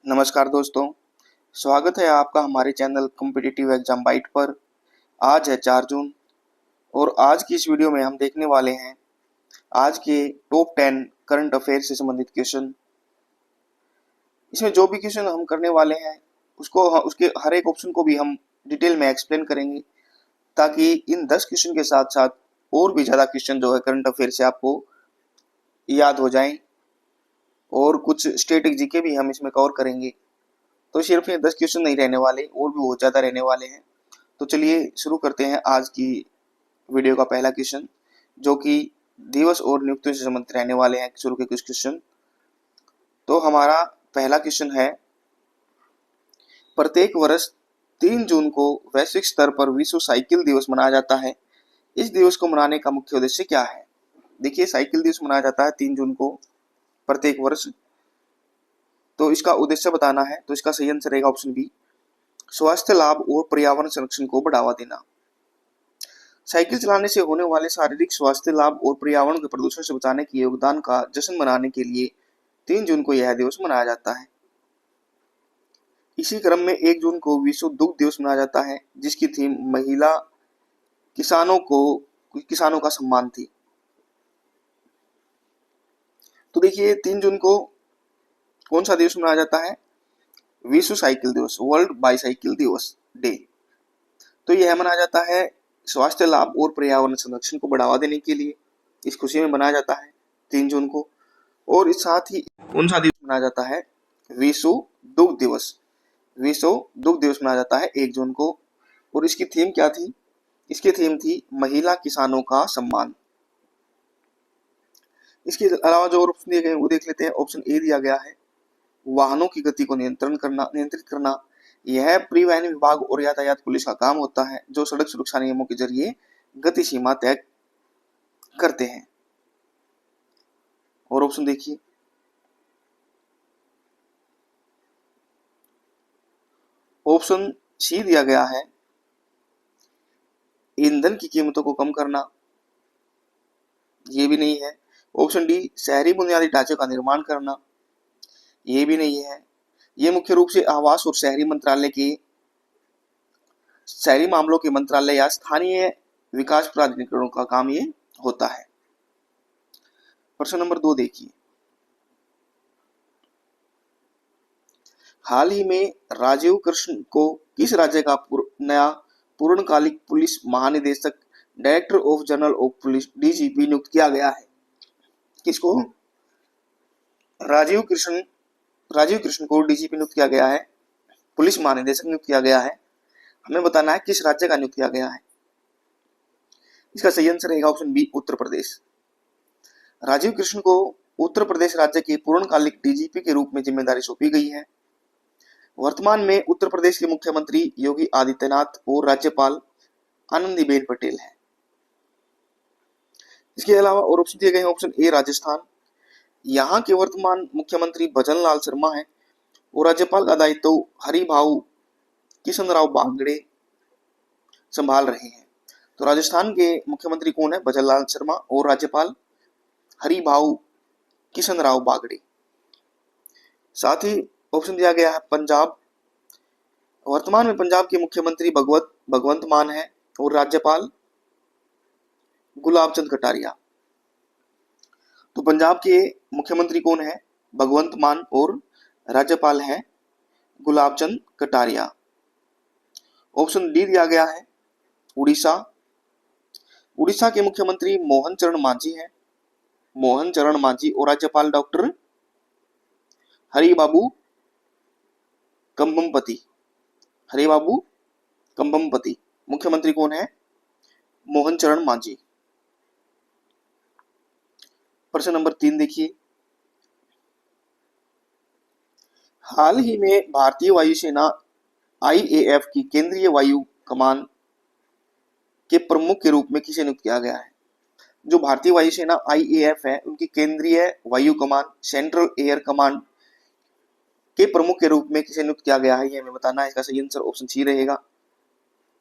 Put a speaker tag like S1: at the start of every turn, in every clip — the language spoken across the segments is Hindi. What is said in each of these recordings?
S1: नमस्कार दोस्तों, स्वागत है आपका हमारे चैनल कॉम्पिटिटिव एग्जाम बाइट पर। आज है 4 जून और आज की इस वीडियो में हम देखने वाले हैं आज के टॉप 10 करंट अफेयर से संबंधित क्वेश्चन। इसमें जो भी क्वेश्चन हम करने वाले हैं उसके हर एक ऑप्शन को भी हम डिटेल में एक्सप्लेन करेंगे, ताकि इन 10 क्वेश्चन के साथ साथ और भी ज़्यादा क्वेश्चन जो है करंट अफेयर से आपको याद हो जाएं और कुछ स्टैटिक जीके भी हम इसमें कवर करेंगे। तो सिर्फ ये 10 क्वेश्चन नहीं रहने वाले, और भी बहुत ज़्यादा रहने वाले हैं। तो चलिए शुरू करते हैं आज की वीडियो का पहला क्वेश्चन, जो कि दिवस और नियुक्तियों से संबंधित रहने वाले हैं। शुरू के कुछ क्वेश्चन। तो हमारा पहला क्वेश्चन है, प्रत्येक वर्ष 3 जून को वैश्विक स्तर पर विश्व साइकिल दिवस मनाया जाता है। इस दिवस को मनाने का मुख्य उद्देश्य क्या है? देखिए, साइकिल दिवस मनाया जाता है 3 जून को प्रत्येक वर्ष। तो इसका उद्देश्य बताना है, तो इसका सही आंसर रहेगा ऑप्शन बी, स्वास्थ्य लाभ और पर्यावरण संरक्षण को बढ़ावा देना। साइकिल चलाने से होने वाले शारीरिक स्वास्थ्य लाभ और पर्यावरण के प्रदूषण से बचाने के योगदान का जश्न मनाने के लिए 3 जून को यह दिवस मनाया जाता है। इसी क्रम में 1 जून को विश्व दुग्ध दिवस मनाया जाता है, जिसकी थीम महिला किसानों का सम्मान थी। तो देखिए, 3 जून को कौन सा दिवस मनाया जाता है? विश्व साइकिल दिवस, वर्ल्ड बाईसाइकिल दिवस डे। तो यह मनाया जाता है स्वास्थ्य लाभ और पर्यावरण संरक्षण को बढ़ावा देने के लिए। इस खुशी में मनाया जाता है 3 जून को। और इस साथ ही कौन सा दिवस मनाया जाता है? विश्व दुग्ध दिवस। विश्व दुग्ध दिवस मनाया जाता है 1 जून को। और इसकी थीम क्या थी? इसकी थीम थी महिला किसानों का सम्मान। इसके अलावा जो और ऑप्शन दिए गए वो देख लेते हैं। ऑप्शन ए दिया गया है, वाहनों की गति को नियंत्रित करना। यह परिवहन विभाग और यातायात पुलिस का काम होता है, जो सड़क सुरक्षा नियमों के जरिए गति सीमा तय करते हैं। और ऑप्शन देखिए, ऑप्शन सी दिया गया है, ईंधन की कीमतों को कम करना। ये भी नहीं है। ऑप्शन डी, शहरी बुनियादी ढांचे का निर्माण करना। ये भी नहीं है। ये मुख्य रूप से आवास और शहरी मामलों के मंत्रालय या स्थानीय विकास प्राधिकरणों का काम ये होता है। प्रश्न नंबर 2 देखिए, हाल ही में राजीव कृष्ण को किस राज्य का नया पूर्णकालिक पुलिस महानिदेशक, director of general of police, DGP नियुक्त किया गया है? किसको? राजीव कृष्ण को डीजीपी नियुक्त किया गया है, पुलिस महानिदेशक नियुक्त किया गया है। हमें बताना है किस राज्य का नियुक्त किया गया है। इसका सही आंसर रहेगा ऑप्शन बी, उत्तर प्रदेश। राजीव कृष्ण को उत्तर प्रदेश राज्य के पूर्णकालिक डीजीपी के रूप में जिम्मेदारी सौंपी गई है। वर्तमान में उत्तर प्रदेश के मुख्यमंत्री योगी आदित्यनाथ और राज्यपाल आनंदीबेन पटेल है। इसके अलावा और ऑप्शन दिए गए हैं। Option A, Rajasthan. यहाँ के वर्तमान मुख्यमंत्री भजन लाल शर्मा है और राज्यपाल का दायित्व हरिभाऊ किशन राव बागड़े संभाल रहे हैं। तो राजस्थान के मुख्यमंत्री कौन है? भजन लाल शर्मा और राज्यपाल हरिभाऊ किशन राव बागड़े। साथ ही ऑप्शन दिया गया है, पंजाब। वर्तमान में पंजाब के मुख्यमंत्री भगवंत मान है और राज्यपाल गुलाब चंद कटारिया। तो पंजाब के मुख्यमंत्री कौन है? भगवंत मान और राज्यपाल है गुलाब चंद कटारिया। ऑप्शन डी दिया गया है, उड़ीसा। उड़ीसा के मुख्यमंत्री मोहन चरण मांझी है, मोहन चरण मांझी, और राज्यपाल डॉक्टर हरिबाबू कंबमपति। हरिबाबू कंबमपति। मुख्यमंत्री कौन है? मोहन चरण मांझी। प्रश्न नंबर 3 देखिए, हाल ही में भारतीय वायुसेना आईएएफ की केंद्रीय वायु कमान के प्रमुख के रूप में किसे नियुक्त किया गया है? जो भारतीय वायुसेना आईएएफ है, उनकी केंद्रीय वायु कमान, सेंट्रल एयर कमांड के प्रमुख के रूप में किसे नियुक्त किया गया है, ये हमें बताना है। इसका सही आंसर ऑप्शन सी रहेगा,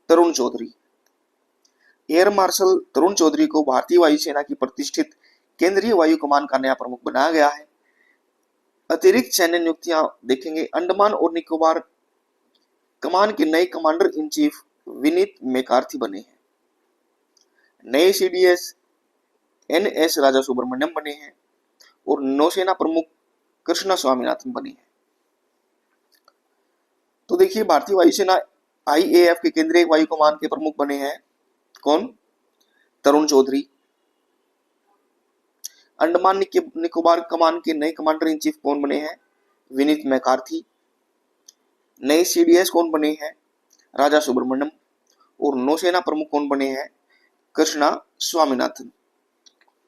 S1: तरुण चौधरी। एयर मार्शल तरुण चौधरी को भारतीय वायुसेना की प्रतिष्ठित केंद्रीय वायु कमान का नया प्रमुख बनाया गया है। अतिरिक्त सैन्य नियुक्तियां देखेंगे। अंडमान और निकोबार कमान के नए commander in chief Vineet McCarthy बने हैं। नए सीडीएस एनएस राजा सुब्रमण्यम बने हैं और नौसेना प्रमुख कृष्णा स्वामीनाथन बने हैं। तो देखिए, भारतीय वायुसेना आईएएफ के केंद्रीय वायु कमान के प्रमुख बने हैं कौन? तरुण चौधरी। अंडमान निकोबार कमान के नए कमांडर इन चीफ कौन बने हैं? विनीत मैकार्थी। नए सीडीएस कौन बने हैं? राजा सुब्रमण्यम। और नौसेना प्रमुख कौन बने हैं? कृष्णा स्वामीनाथन।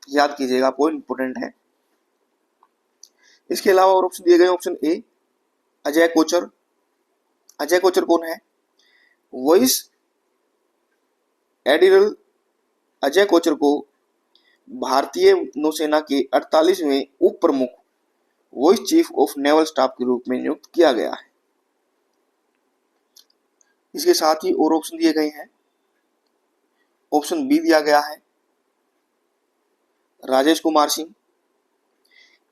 S1: याद कीजिएगा, पॉइंट इंपोर्टेंट है। इसके अलावा और ऑप्शन दिए गए, ऑप्शन ए अजय कोचर। अजय कोचर कौन है? वाइस एडमिरल अजय कोचर को भारतीय नौसेना के 48वें उप प्रमुख vice chief of naval staff के रूप में नियुक्त किया गया है। इसके साथ ही और ऑप्शन दिए गए हैं। ऑप्शन बी दिया गया है राजेश कुमार सिंह।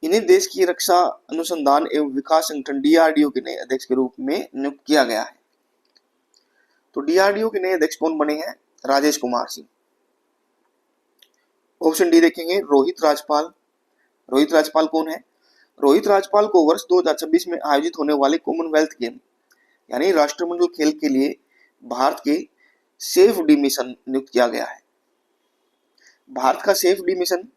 S1: इन्हें देश की रक्षा अनुसंधान एवं विकास संगठन डीआरडीओ के नए अध्यक्ष के रूप में नियुक्त किया गया है। तो डीआरडीओ के नए अध्यक्ष कौन बने हैं? राजेश कुमार सिंह। ऑप्शन डी देखेंगे रोहित राजपाल। रोहित राजपाल कौन है? रोहित राजपाल को वर्ष 2026 में आयोजित होने वाले कॉमनवेल्थ गेम यानी राष्ट्रमंडल खेल के लिए भारत के सेफ डी मिशन नियुक्त किया गया है। भारत का सेफ डी मिशन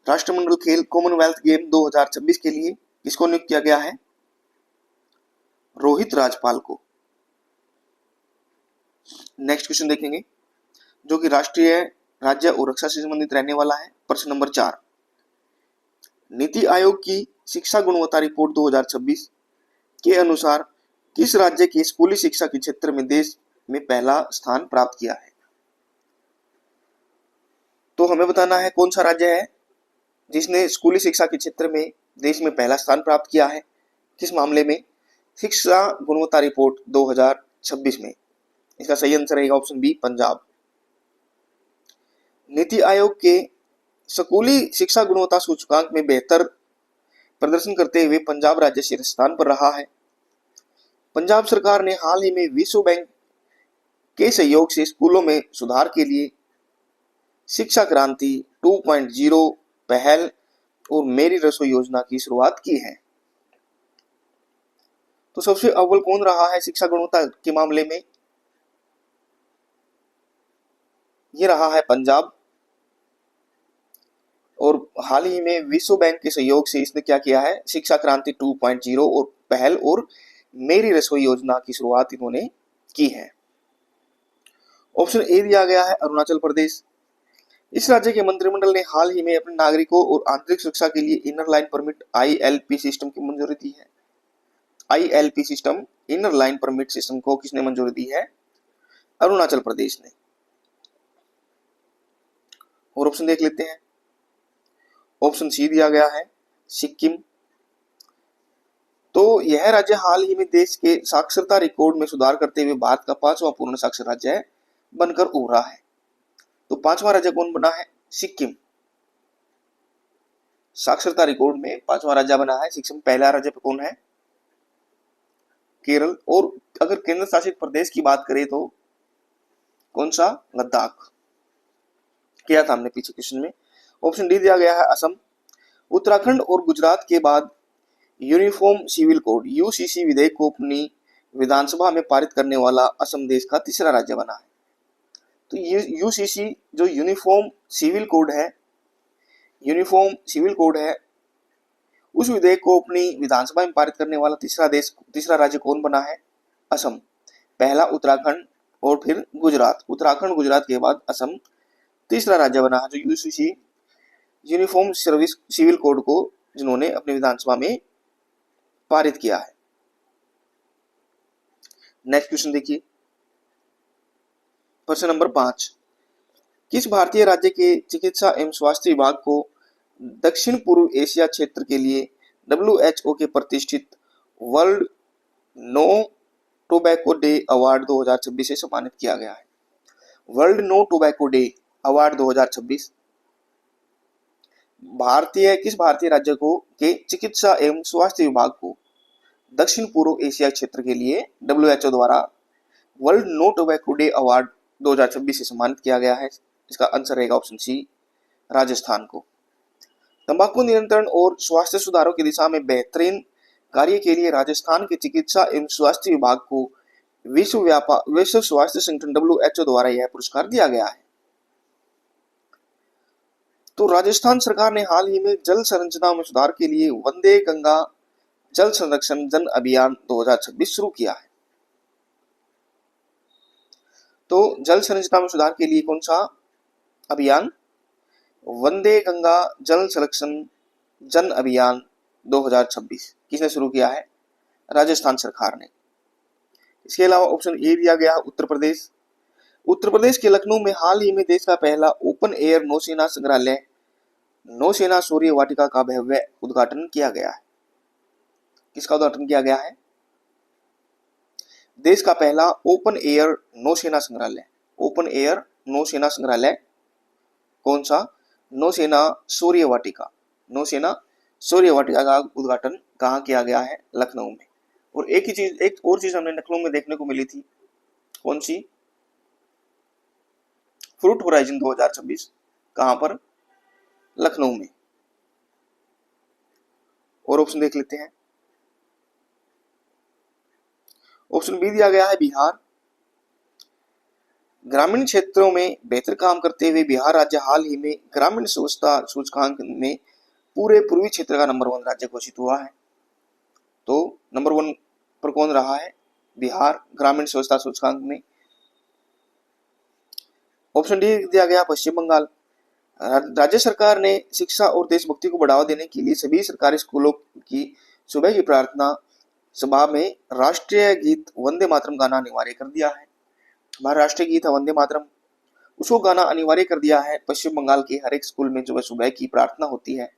S1: राष्ट्रमंडल खेल कॉमनवेल्थ गेम 2026 के लिए किसको नियुक्त किया गया है? रोहित राजपाल को। नेक्स्ट क्वेश्चन देखेंगे जो कि राष्ट्रीय, राज्य और रक्षा से संबंधित रहने वाला है। प्रश्न नंबर 4, नीति आयोग की शिक्षा गुणवत्ता रिपोर्ट 2026 के अनुसार किस राज्य के स्कूली शिक्षा के क्षेत्र में देश में पहला स्थान प्राप्त किया है? तो हमें बताना है कौन सा राज्य है जिसने स्कूली शिक्षा के क्षेत्र में देश में पहला स्थान प्राप्त किया है। किस मामले में? शिक्षा गुणवत्ता रिपोर्ट 2026 में। इसका सही आंसर रहेगा ऑप्शन बी, पंजाब। नीति आयोग के स्कूली शिक्षा गुणवत्ता सूचकांक में बेहतर प्रदर्शन करते हुए पंजाब राज्य शीर्ष स्थान पर रहा है। पंजाब सरकार ने हाल ही में विश्व बैंक के सहयोग से स्कूलों में सुधार के लिए शिक्षा क्रांति 2.0 पहल और मेरी रसोई योजना की शुरुआत की है। तो सबसे अव्वल कौन रहा है शिक्षा गुणवत्ता के मामले में? ये रहा है पंजाब। और हाल ही में विश्व बैंक के सहयोग से इसने क्या किया है? शिक्षा क्रांति 2.0 और पहल और मेरी रसोई योजना की शुरुआत इन्होंने की है। ऑप्शन ए दिया गया है अरुणाचल प्रदेश। इस राज्य के मंत्रिमंडल ने हाल ही में अपने नागरिकों और आंतरिक सुरक्षा के लिए inner line permit ILP system की मंजूरी दी है। ILP system, inner line permit system को किसने मंजूरी दी है? अरुणाचल प्रदेश ने। और ऑप्शन देख लेते हैं। ऑप्शन सी दिया गया है सिक्किम। तो यह राज्य हाल ही में देश के साक्षरता रिकॉर्ड में सुधार करते हुए भारत का 5वां पूर्ण साक्षर राज्य बनकर उभरा है। तो 5वां राज्य कौन बना है? सिक्किम। साक्षरता रिकॉर्ड में 5वां राज्य बना है सिक्किम। पहला राज्य पे कौन है? केरल। और अगर केंद्र शासित प्रदेश की बात करें तो कौन सा? लद्दाख। किया था हमने पीछे क्वेश्चन में। ऑप्शन डी दिया गया है असम। उत्तराखंड और गुजरात के बाद यूनिफॉर्म सिविल कोड UCC विधेयक को अपनी विधानसभा में पारित करने वाला असम देश का तीसरा राज्य बना है। तो ये UCC जो यूनिफॉर्म सिविल कोड है उस विधेयक को अपनी विधानसभा में पारित करने वाला तीसरा राज्य कौन बना है? असम। पहला उत्तराखंड और फिर गुजरात। उत्तराखंड गुजरात के बाद असम तीसरा राज्य बना है जो UCC uniform service civil code को जिन्होंने अपनी विधानसभा में पारित किया है। नेक्स्ट क्वेश्चन देखिए, प्रश्न नंबर 5, किस भारतीय राज्य के चिकित्सा एवं स्वास्थ्य विभाग को दक्षिण पूर्व एशिया क्षेत्र के लिए WHO के प्रतिष्ठित world no tobacco day award 2026 से सम्मानित किया गया है? World no tobacco day award 2026 किस भारतीय राज्य को के चिकित्सा एवं स्वास्थ्य विभाग को दक्षिण पूर्व एशिया क्षेत्र के लिए WHO द्वारा world no tobacco day award 2026 से सम्मानित किया गया है? इसका आंसर रहेगा ऑप्शन सी, राजस्थान को। तंबाकू नियंत्रण और स्वास्थ्य सुधारों की दिशा में बेहतरीन कार्य के लिए राजस्थान के चिकित्सा एवं स्वास्थ्य विभाग को विश्व स्वास्थ्य संगठन WHO द्वारा यह पुरस्कार दिया गया है। तो राजस्थान सरकार ने हाल ही में जल संरचना में सुधार के लिए वंदे गंगा जल संरक्षण जन अभियान 2026 शुरू किया है। तो जल संरचना में सुधार के लिए कौन सा अभियान? वंदे गंगा जल संरक्षण जन अभियान 2026 किसने शुरू किया है? राजस्थान सरकार ने। इसके अलावा ऑप्शन ए दिया गया उत्तर प्रदेश। उत्तर प्रदेश के लखनऊ में हाल ही में देश का पहला ओपन एयर नौसेना संग्रहालय नौसेना शौर्य वाटिका का भव्य उद्घाटन किया गया है। किसका उद्घाटन किया गया है? देश का पहला ओपन एयर नौसेना संग्रहालय। ओपन एयर नौसेना संग्रहालय कौन सा? नौसेना शौर्य वाटिका। नौसेना शौर्य वाटिका का उद्घाटन कहाँ किया गया है? लखनऊ में। और एक और चीज हमने लखनऊ में देखने को मिली थी, कौन सी? फ्रूट होराइजन 2026 कहां पर? लखनऊ में। और ऑप्शन देख लेते हैं। ऑप्शन बी दिया गया है बिहार। ग्रामीण क्षेत्रों में बेहतर काम करते हुए बिहार राज्य हाल ही में ग्रामीण स्वच्छता सूचकांक में पूरे पूर्वी क्षेत्र का नंबर 1 राज्य घोषित हुआ है। तो नंबर 1 पर कौन रहा है? बिहार ग्रामीण स्वच्छता सूचकांक में। ऑप्शन डी दिया गया पश्चिम बंगाल। राज्य सरकार ने शिक्षा और देशभक्ति को बढ़ावा देने के लिए सभी सरकारी स्कूलों की सुबह की प्रार्थना सभा में राष्ट्रीय गीत वंदे मातरम गाना अनिवार्य कर दिया है। हमारा राष्ट्रीय गीत है वंदे मातरम, उसको गाना अनिवार्य कर दिया है। पश्चिम बंगाल के हर एक स्कूल में जो सुबह की प्रार्थना होती है,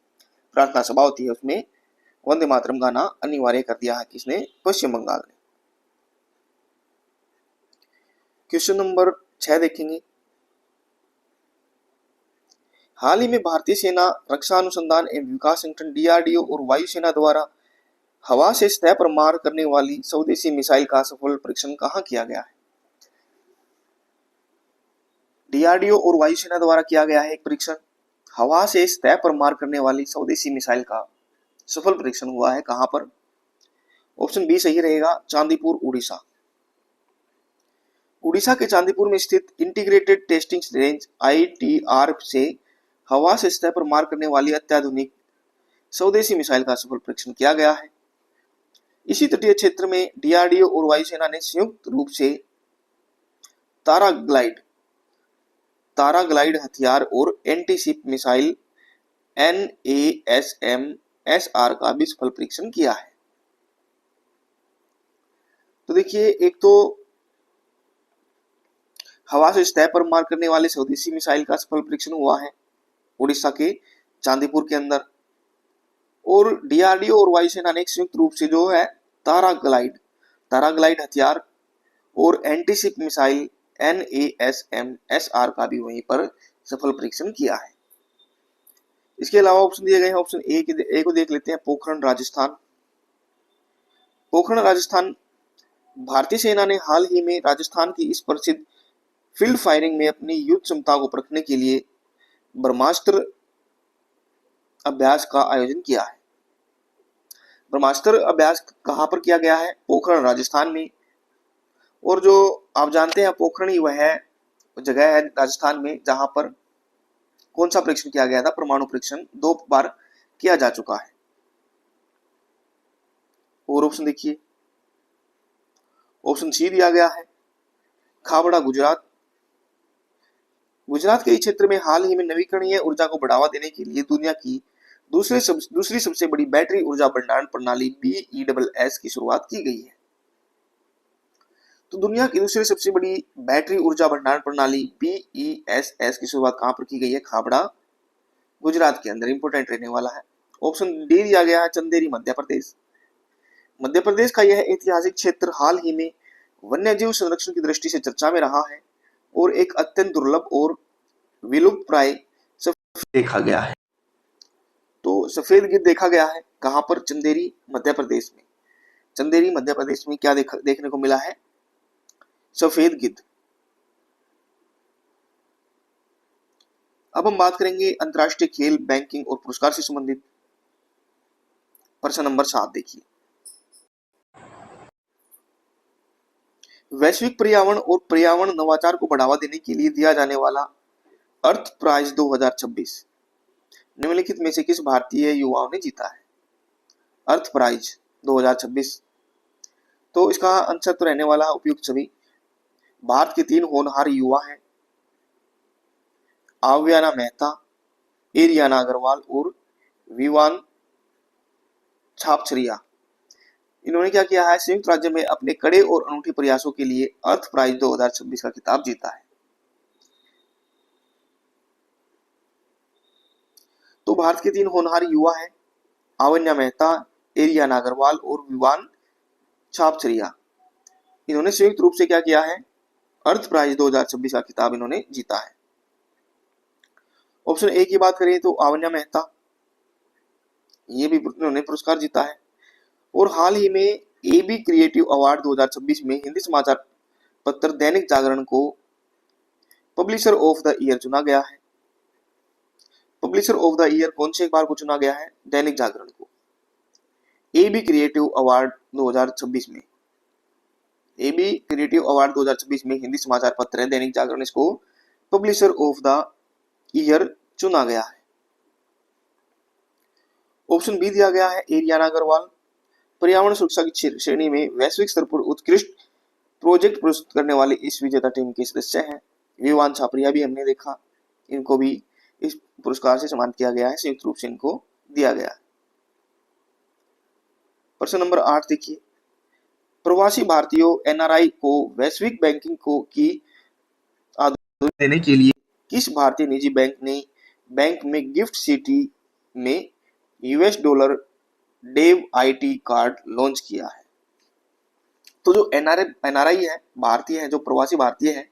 S1: प्रार्थना सभा होती है, उसमें वंदे मातरम गाना अनिवार्य कर दिया है। किसने? पश्चिम बंगाल ने। क्वेश्चन नंबर 6 देखेंगे। हाल ही में भारतीय सेना रक्षा अनुसंधान एवं विकास संगठन DRDO और वायुसेना द्वारा हवा से सतह पर मार करने वाली स्वदेशी मिसाइल का सफल परीक्षण कहां किया गया है? DRDO और वायुसेना द्वारा किया गया है एक परीक्षण। हवा से सतह पर मार करने वाली स्वदेशी मिसाइल का सफल परीक्षण हुआ है। कहां पर? ऑप्शन बी सही रहेगा, चांदीपुर उड़ीसा। उड़ीसा के चांदीपुर में स्थित इंटीग्रेटेड टेस्टिंग रेंज ITR से हवा से सतह पर मार करने वाली अत्याधुनिक स्वदेशी मिसाइल का सफल परीक्षण किया गया है। इसी तटीय क्षेत्र में DRDO और वायुसेना ने संयुक्त रूप से ताराग्लाइड हथियार और एंटीशिप मिसाइल NASM-SR का भी सफल परीक्षण किया है। तो देखिए, एक तो हवा से सतह पर मार करने वाले स्वदेशी मिसाइल का सफल परीक्षण हुआ है उड़ीसा के चांदीपुर के अंदर, और DRDO और वायुसेना ने संयुक्त रूप से जो है ताराग्लाइड हथियार और एंटीशिप मिसाइल NASM-SR का भी वहीं पर सफल परीक्षण किया है। इसके अलावा ऑप्शन दिए गए हैं। ऑप्शन ए को देख लेते हैं, पोखरण राजस्थान। पोखरण राजस्थान, भारतीय सेना ने हाल ही में राजस्थान की इस प्रसिद्ध फील्ड फायरिंग में अपनी युद्ध क्षमता को परखने के लिए ब्रह्मास्त्र अभ्यास का आयोजन किया है। ब्रह्मास्त्र अभ्यास कहां पर किया गया है? पोखरण राजस्थान में। और जो आप जानते हैं पोखरण ही वह जगह है राजस्थान में जहां पर कौन सा परीक्षण किया गया था? परमाणु परीक्षण 2 बार किया जा चुका है। और ऑप्शन देखिए, ऑप्शन सी दिया गया है खाबड़ा गुजरात। गुजरात के क्षेत्र में हाल ही में नवीकरणीय ऊर्जा को बढ़ावा देने के लिए दुनिया की दूसरी सबसे बड़ी बैटरी ऊर्जा भंडारण प्रणाली BESS की शुरुआत की गई है। तो दुनिया की दूसरी सबसे बड़ी बैटरी ऊर्जा भंडारण प्रणाली BESS की शुरुआत कहां पर की गई है? खाबड़ा गुजरात के अंदर। इंपोर्टेंट रहने वाला है। ऑप्शन डी दिया गया है चंदेरी मध्य प्रदेश। मध्य प्रदेश का यह ऐतिहासिक क्षेत्र हाल ही में वन्यजीव संरक्षण की दृष्टि से चर्चा में रहा है और एक अत्यंत दुर्लभ और विलुप्त प्राय देखा गया है। तो सफेद गिद्ध देखा गया है कहां पर? चंदेरी मध्य प्रदेश में। चंदेरी मध्य प्रदेश में क्या देखने को मिला है? सफेद गिद्ध। अब हम बात करेंगे अंतर्राष्ट्रीय खेल, बैंकिंग और पुरस्कार से संबंधित। प्रश्न नंबर 7 देखिए, वैश्विक पर्यावरण और पर्यावरण नवाचार को बढ़ावा देने के लिए दिया जाने वाला अर्थ प्राइज 2026 निम्नलिखित में से किस भारतीय युवाओं ने जीता है? अर्थ प्राइज 2026। तो इसका आंसर तो रहने वाला उपयुक्त सभी। भारत के 3 होनहार युवा हैं, आव्याना मेहता, एरियाना अग्रवाल और विवान छापछरिया। इन्होंने क्या किया है? संयुक्त राज्य में अपने कड़े और अनूठे प्रयासों के लिए अर्थ प्राइज 2026 का खिताब जीता है। तो भारत के 3 होनहार युवा हैं, आव्याना मेहता, एरियाना अग्रवाल और विवान छापछरिया। इन्होंने संयुक्त रूप से क्या किया है? अर्थ प्राइज 2026 का खिताब इन्होंने जीता है। ऑप्शन ए की बात करें तो आव्याना मेहता, ये भी इन्होंने पुरस्कार जीता है। और हाल ही में एबी क्रिएटिव अवार्ड 2026 में हिंदी समाचार पत्र दैनिक जागरण को पब्लिशर ऑफ द ईयर चुना गया है। पब्लिशर ऑफ द ईयर कौन से बार को चुना गया है? दैनिक जागरण को। एबी क्रिएटिव अवार्ड 2026 में, एबी क्रिएटिव अवार्ड 2026 में हिंदी समाचार पत्र है दैनिक जागरण, इसको पब्लिशर ऑफ द ईयर चुना गया है। ऑप्शन बी दिया गया है एरियाना अग्रवाल, पर्यावरण सुरक्षा की श्रेणी में वैश्विक स्तर पर उत्कृष्ट प्रोजेक्ट प्रस्तुत करने वाले इस विजेता टीम के सदस्य हैं। विवान छापरिया भी हमने देखा, इनको भी इस पुरस्कार से सम्मानित किया गया है, संयुक्त रूप से इनको दिया गया है। प्रश्न नंबर 8 देखिए, प्रवासी भारतीयों एनआरआई को वैश्विक बैंकिंग को की आदत देने के लिए किस भारतीय निजी बैंक ने बैंक में गिफ्ट सिटी में $, डेव आईटी कार्ड लॉन्च किया है? तो जो एनआरआई है, भारतीय है, जो प्रवासी भारतीय है,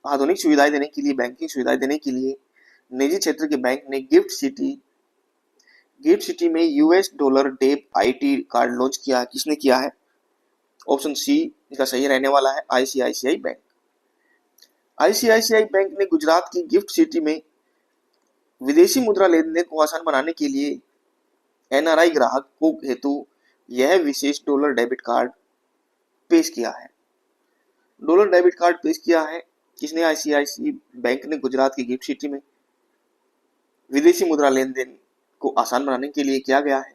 S1: आधुनिक सुविधाएं देने के लिए, बैंकिंग सुविधाएं देने के लिए निजी क्षेत्र के बैंक ने गिफ्ट सिटी में $, डेव आईटी कार्ड लॉन्च किया है। किसने किया है? ऑप्शन सी इसका सही रहने वाला है, आईसीआईसीआई बैंक। आईसीआईसीआई बैंक ने गुजरात की गिफ्ट सिटी में विदेशी मुद्रा लेन देन को आसान बनाने के लिए एनआरआई ग्राहकों हेतु यह विशेष $, डेबिट कार्ड पेश किया है। $, डेबिट कार्ड पेश किया है किसने? आईसीआईसीआई बैंक ने गुजरात की गिफ्ट सिटी में विदेशी मुद्रा लेन देन को आसान बनाने के लिए किया गया है।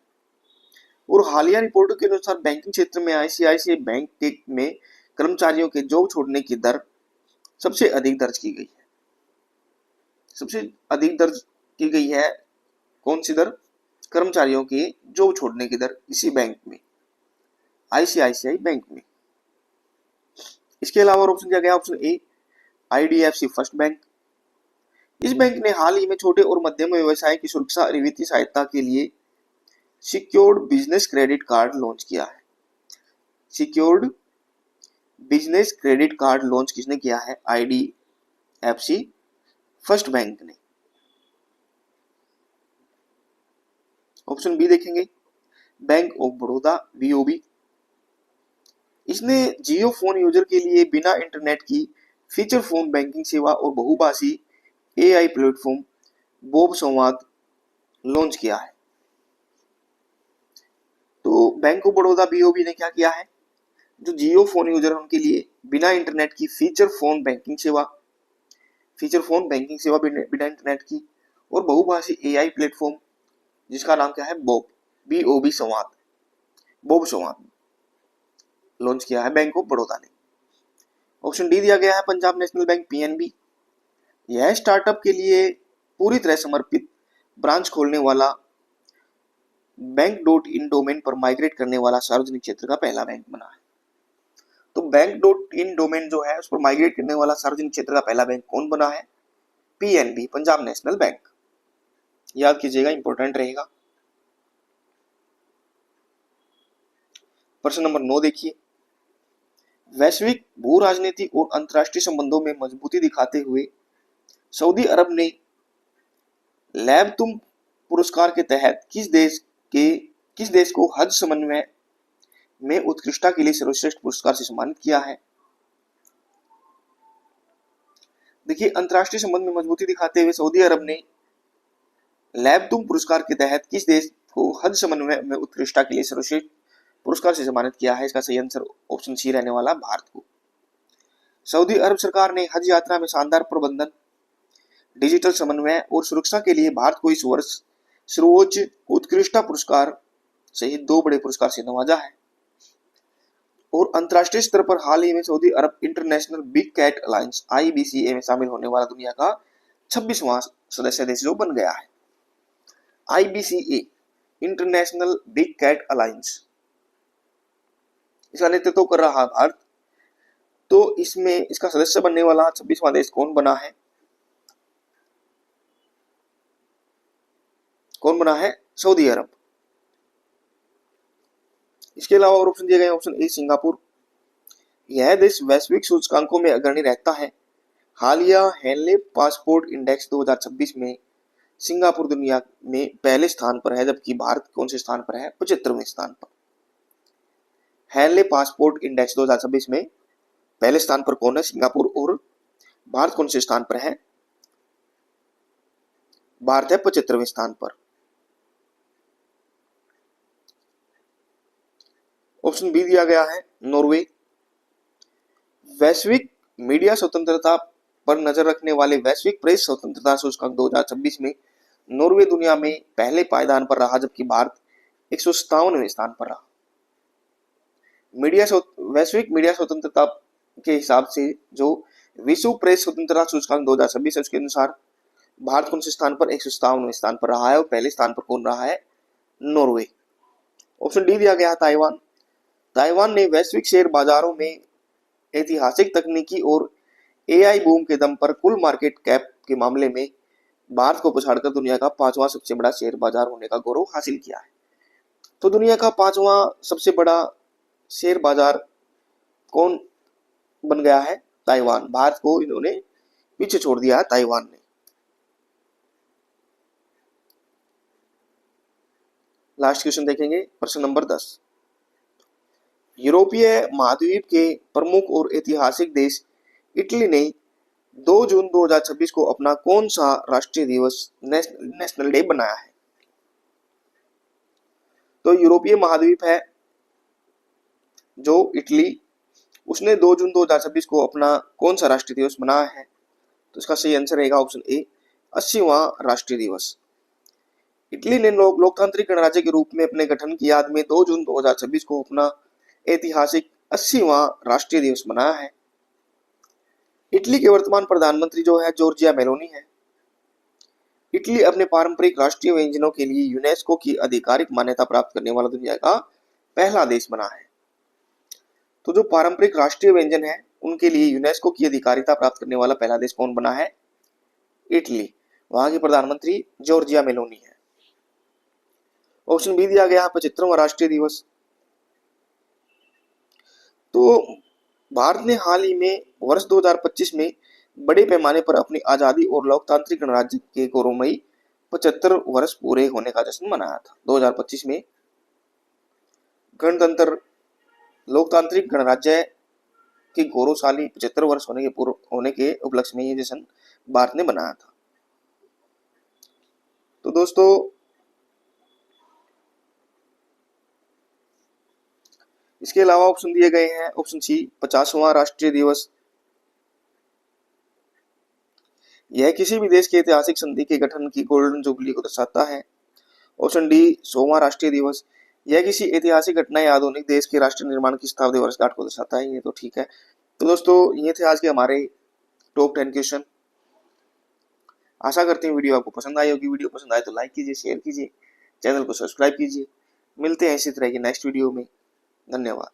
S1: और हालिया रिपोर्टों के अनुसार बैंकिंग क्षेत्र में आईसीआईसीआई बैंक में कर्मचारियों के जॉब छोड़ने की दर सबसे अधिक दर्ज की गई है। सबसे अधिक दर्ज की गई है कौन सी दर? कर्मचारियों के जॉब छोड़ने की दर इसी बैंक में, आईसीआईसीआई बैंक में। इसके अलावा ऑप्शन दिया गया option A IDFC first bank. इस बैंक ने हाल ही में छोटे और मध्यम व्यवसाय की सुरक्षा और वित्तीय सहायता के लिए secured business credit card launch किया है। Secured business credit card launch किसने किया है? आईडीएफसी फर्स्ट बैंक ने। ऑप्शन बी देखेंगे, बैंक ऑफ बड़ौदा बीओबी। इसने जियो फोन यूजर के लिए बिना इंटरनेट की फीचर फोन बैंकिंग सेवा और बहुभाषी एआई प्लेटफॉर्म बोब संवाद लॉन्च किया है। तो बैंक ऑफ बड़ौदा बीओबी ने क्या किया है? जो जियो फोन यूजर है उनके लिए बिना इंटरनेट की फीचर फोन बैंकिंग सेवा बिना इंटरनेट की और बहुभाषी एआई प्लेटफॉर्म जिसका नाम क्या है? बोब संवाद लॉन्च किया है बैंक ऑफ बड़ौदा ने। ऑप्शन डी दिया गया है पंजाब नेशनल बैंक पीएनबी। यह स्टार्टअप के लिए पूरी तरह समर्पित ब्रांच खोलने वाला बैंक.इन डोमेन पर माइग्रेट करने वाला सार्वजनिक क्षेत्र का पहला बैंक बना है। तो बैंक.इन डोमेन जो है उस पर माइग्रेट करने वाला सार्वजनिक क्षेत्र का पहला बैंक कौन बना है? PNB, Punjab national bank. याद कीजिएगा, इंपॉर्टेंट रहेगा। प्रश्न नंबर 9 देखिए, वैश्विक भू राजनीति और अंतर्राष्ट्रीय संबंधों में मजबूती दिखाते हुए सऊदी अरब ने लैब तुम पुरस्कार के तहत किस देश को हज समन्वय में उत्कृष्टता के लिए सर्वश्रेष्ठ पुरस्कार से सम्मानित किया है? देखिए, अंतर्राष्ट्रीय संबंध में मजबूती दिखाते हुए सऊदी अरब ने लैबतुम पुरस्कार के तहत किस देश को हज समन्वय में उत्कृष्टता के लिए सर्वश्रेष्ठ पुरस्कार से सम्मानित किया है? इसका सही आंसर ऑप्शन सी रहने वाला भारत को। सऊदी अरब सरकार ने हज यात्रा में शानदार प्रबंधन, डिजिटल समन्वय और सुरक्षा के लिए भारत को इस वर्ष सर्वोच्च उत्कृष्टता पुरस्कार सहित 2 बड़े पुरस्कार से नवाजा है। और अंतर्राष्ट्रीय स्तर पर हाल ही में सऊदी अरब international big cat alliance IBCA में शामिल होने वाला दुनिया का 26वां सदस्य देश जो बन गया है। IBCA international big cat alliance, इसका नेतृत्व कर रहा भारत। तो इसमें इसका सदस्य बनने वाला 26वां देश कौन बना है? कौन बना है? सऊदी अरब। इसके अलावा और ऑप्शन दिए गए, ऑप्शन ए सिंगापुर, यह देश वैश्विक सूचकांकों में अग्रणी रहता है। हालिया हेनले पासपोर्ट इंडेक्स 2026 में सिंगापुर दुनिया में पहले स्थान पर है, जबकि भारत कौन से स्थान पर है? 75वें स्थान पर। हेनले पासपोर्ट इंडेक्स 2026 में पहले स्थान पर कौन है? सिंगापुर। और भारत कौन से स्थान पर है? भारत है 75वें स्थान पर। ऑप्शन बी दिया गया है नॉर्वे। वैश्विक मीडिया स्वतंत्रता पर नजर रखने वाले वैश्विक प्रेस स्वतंत्रता सूचकांक 2026 में नॉर्वे दुनिया में पहले पायदान पर रहा, जबकि भारत 157वें स्थान पर रहा। वैश्विक मीडिया स्वतंत्रता के हिसाब से जो विश्व प्रेस स्वतंत्रता सूचकांक 2026 है, उसके अनुसार भारत कौन से स्थान पर? 157वें स्थान पर रहा है। और पहले स्थान पर कौन रहा है? नॉर्वे। ऑप्शन डी दिया गया है ताइवान। ताइवान ने वैश्विक शेयर बाजारों में ऐतिहासिक तकनीकी और AI बूम के दम पर कुल मार्केट कैप के मामले में भारत को पछाड़कर दुनिया का 5वां सबसे बड़ा शेयर बाजार होने का गौरव हासिल किया है। तो दुनिया का 5वां सबसे बड़ा शेयर बाजार कौन बन गया है? ताइवान। भारत को इन्होंने पीछे छोड़ दिया है ताइवान ने। लास्ट क्वेश्चन देखेंगे, प्रश्न नंबर 10। यूरोपीय महाद्वीप के प्रमुख और ऐतिहासिक देश इटली ने 2 जून 2026 को अपना कौन सा राष्ट्रीय दिवस नेशनल डे बनाया है? तो यूरोपीय महाद्वीप है जो इटली, उसने 2 जून 2026 को अपना कौन सा राष्ट्रीय दिवस मनाया है? तो इसका सही आंसर रहेगा ऑप्शन ए 80वां राष्ट्रीय दिवस। इटली ने लोकतांत्रिक गणराज्य के रूप में अपने गठन की याद में 2 जून 2026 को अपना ऐतिहासिक 80वां राष्ट्रीय दिवस मनाया है। इटली के वर्तमान प्रधानमंत्री जो है जॉर्जिया मेलोनी है। इटली अपने पारंपरिक राष्ट्रीय व्यंजनों के लिए यूनेस्को की आधिकारिक मान्यता प्राप्त करने वाला दुनिया का पहला देश बना है। तो जो पारंपरिक राष्ट्रीय व्यंजन है उनके लिए यूनेस्को की अधिकारिता प्राप्त करने वाला पहला देश कौन बना है? इटली। वहां के प्रधानमंत्री जॉर्जिया मेलोनी है। ऑप्शन बी दिया गया 75वां राष्ट्रीय दिवस। तो भारत ने हाल ही में वर्ष 2025 में बड़े पैमाने पर अपनी आजादी और लोकतांत्रिक गणराज्य के गौरवमयी 75 वर्ष पूरे होने का जश्न मनाया था। 2025 में गणतंत्र लोकतांत्रिक गणराज्य के गौरवशाली 75 वर्ष होने के उपलक्ष्य में ये जश्न भारत ने मनाया था। तो दोस्तों, इसके अलावा ऑप्शन दिए गए हैं, ऑप्शन सी 50वां राष्ट्रीय दिवस, यह किसी भी देश के ऐतिहासिक संधि के गठन की गोल्डन जुबली को दर्शाता है। ऑप्शन डी 100वां राष्ट्रीय दिवस, यह किसी ऐतिहासिक घटना या आधुनिक देश के राष्ट्र निर्माण की शताब्दी वर्षगांठ को दर्शाता है। ये तो ठीक है। तो दोस्तों, ये थे आज के हमारे टॉप 10 क्वेश्चन। आशा करते हैं वीडियो आपको पसंद आई होगी। वीडियो पसंद आए तो लाइक कीजिए, शेयर कीजिए, चैनल को सब्सक्राइब कीजिए। मिलते हैं इसी तरह की नेक्स्ट वीडियो में। धन्यवाद।